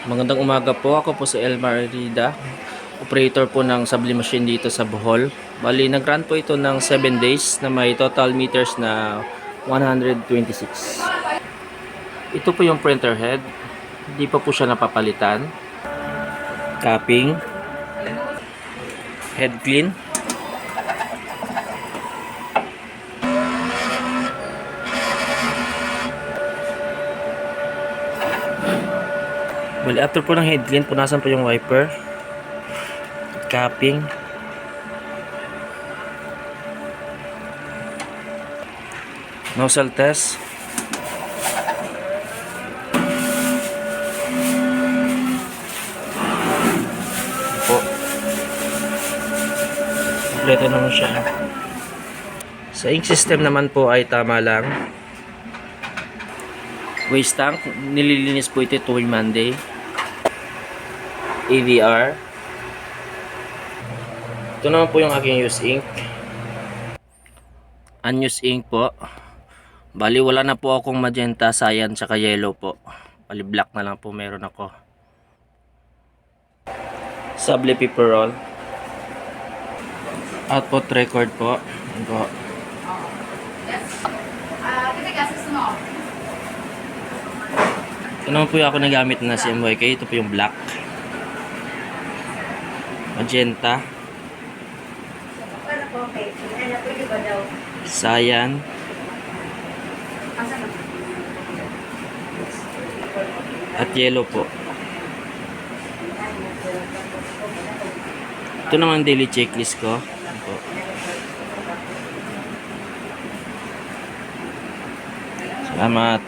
Magandang umaga po. Ako po si Elmar Rida, operator po ng Subli Machine dito sa Bohol. Bali, nag-run po ito ng 7 days na may total meters na 126. Ito po yung printer head. Hindi pa po siya napapalitan. Capping. Head clean. Well, after po ng head clean, punasan po yung wiper. Capping. Nozzle test. Po. Kompleto naman siya. Sa ink system naman po ay tama lang. Waste tank, nililinis po ito tuwing Monday. AVR. Ito naman po yung aking used ink. Unused ink po. Bali wala na po akong magenta, cyan, tsaka yellow po. Bali black na lang po meron ako. Subli paper roll. Output record po. Yan po. Ito naman po yung ako nagamit na CMYK. Ito po yung black. Magenta. Cyan. At yellow po. Ito naman daily checklist ko. Yan po. Salamat.